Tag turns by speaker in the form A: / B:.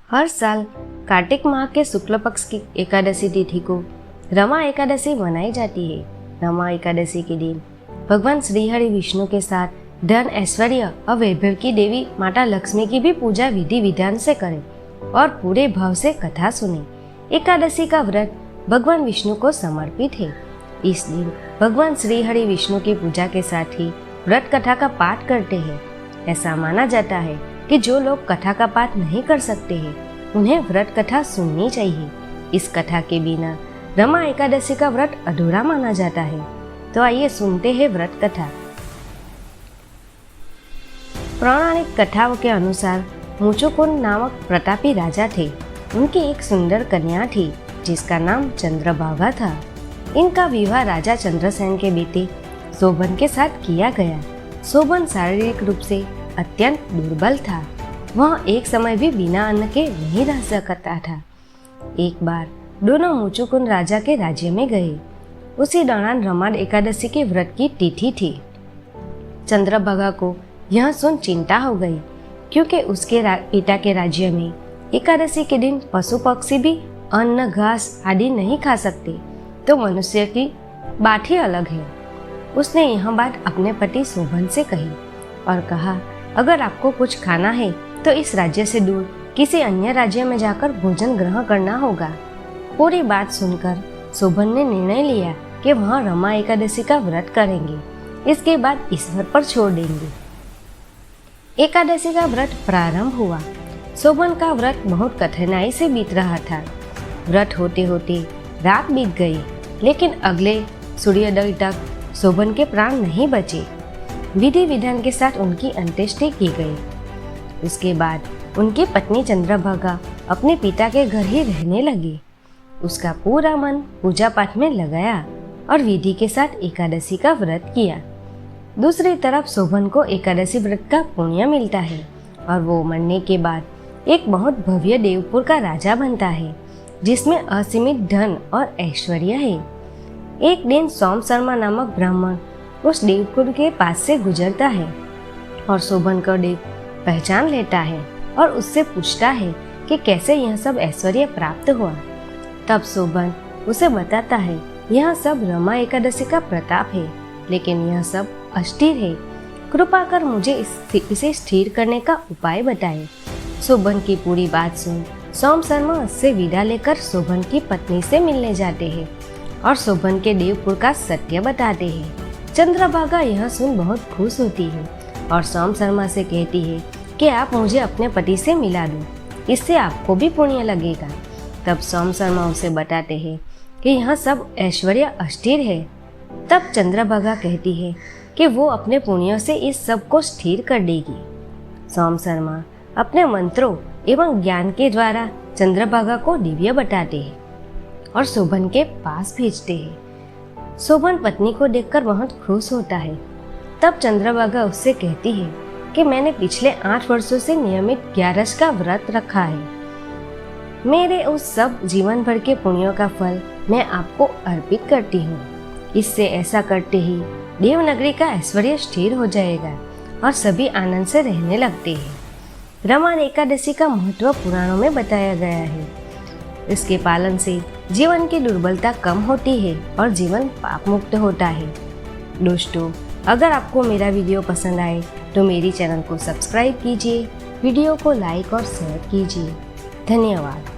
A: हर साल कार्तिक माह के शुक्ल पक्ष की एकादशी तिथि को रमा एकादशी मनाई जाती है। रमा एकादशी के दिन भगवान श्रीहरि विष्णु के साथ धन, ऐश्वर्य और वैभव की देवी माता लक्ष्मी की भी पूजा विधि विधान से करें और पूरे भाव से कथा सुने। एकादशी का व्रत भगवान विष्णु को समर्पित है। इस दिन भगवान श्रीहरि विष्णु की पूजा के साथ ही व्रत कथा का पाठ करते हैं। ऐसा माना जाता है कि जो लोग कथा का पाठ नहीं कर सकते हैं उन्हें व्रत कथा सुननी चाहिए। इस कथा के बिना रमा एकादशी का व्रत अधूरा माना जाता है। तो आइए सुनते हैं व्रत कथा। पौराणिक कथाओं के अनुसार मुचुकुंद नामक प्रतापी राजा थे। उनकी एक सुंदर कन्या थी जिसका नाम चंद्रभागा था। इनका विवाह राजा चंद्रसेन के बेटे शोभन के साथ किया गया। शोभन शारीरिक रूप से अत्यंत दुर्बल था। वह एक समय भी बिना अन्न के नहीं रह सकता था। एक बार दोनों मुचुकुंद राजा के राज्य में गए। उसी दौरान रमा एकादशी के व्रत की तिथि थी। चंद्रभागा को यह सुन चिंता हो गई क्योंकि उसके पिता के राज्य में एकादशी के दिन पशु पक्षी भी अन्न, घास आदि नहीं खा सकते, तो मनुष्य की बात ही अलग है। उसने यह बात अपने पति शोभन से कही और कहा, अगर आपको कुछ खाना है तो इस राज्य से दूर किसी अन्य राज्य में जाकर भोजन ग्रहण करना होगा। पूरी बात सुनकर शोभन ने निर्णय लिया कि वह रमा एकादशी का व्रत करेंगे। इसके बाद ईश्वर पर छोड़ देंगे। एकादशी का व्रत प्रारंभ हुआ। शोभन का व्रत बहुत कठिनाई से बीत रहा था। व्रत होते होते रात बीत गई, लेकिन अगले सूर्योदय तक शोभन के प्राण नहीं बचे। विधि विधान के साथ उनकी अंत्येष्टि की गई। उसके बाद उनकी पत्नी चंद्रभागा अपने पिता के घर ही रहने लगी। उसका पूरा मन पूजा पाठ में लगाया और विधि के साथ एकादशी का व्रत किया। दूसरी तरफ शोभन को एकादशी व्रत का पुण्य मिलता है और वो मरने के बाद एक बहुत भव्य देवपुर का राजा बनता है जिसमें असीमित धन और ऐश्वर्य है। एक दिन सोम शर्मा नामक ब्राह्मण उस देवपुर के पास से गुजरता है और शोभन को देव पहचान लेता है और उससे पूछता है कि कैसे यह सब ऐश्वर्य प्राप्त हुआ। तब शोभन उसे बताता है, यह सब रमा एकादशी का प्रताप है, लेकिन यह सब अस्थिर है। कृपा कर मुझे इसे स्थिर करने का उपाय बताएं। शोभन की पूरी बात सुन सोम शर्मा उससे विदा लेकर शोभन की पत्नी से मिलने जाते हैं और शोभन के देवपुर का सत्य बताते हैं। चंद्रभागा यह सुन बहुत खुश होती है और सोम शर्मा से कहती है कि आप मुझे अपने पति से मिला दो, इससे आपको भी पुण्य लगेगा। तब सोम शर्मा उसे बताते हैं कि यह सब ऐश्वर्य अस्थिर है। तब चंद्रभागा कहती है कि वो अपने पुण्यों से इस सब को स्थिर कर देगी। सोम शर्मा अपने मंत्रों एवं ज्ञान के द्वारा चंद्रभागा को दिव्य बताते हैं और शोभन के पास भेजते हैं। शोभन पत्नी को देखकर बहुत खुश होता है। तब चंद्रभागा उससे कहती है कि मैंने पिछले 8 वर्षों से नियमित 11 का व्रत रखा है। मेरे उस सब जीवन भर के पुण्यों का फल मैं आपको अर्पित करती हूँ। इससे ऐसा करते ही देवनगरी का ऐश्वर्य स्थिर हो जाएगा और सभी आनंद से रहने लगते हैं। रमा एकादशी का महत्व पुराणों में बताया गया है। इसके पालन से जीवन की दुर्बलता कम होती है और जीवन पाप मुक्त होता है। दोस्तों, अगर आपको मेरा वीडियो पसंद आए तो मेरी चैनल को सब्सक्राइब कीजिए, वीडियो को लाइक और शेयर कीजिए। धन्यवाद।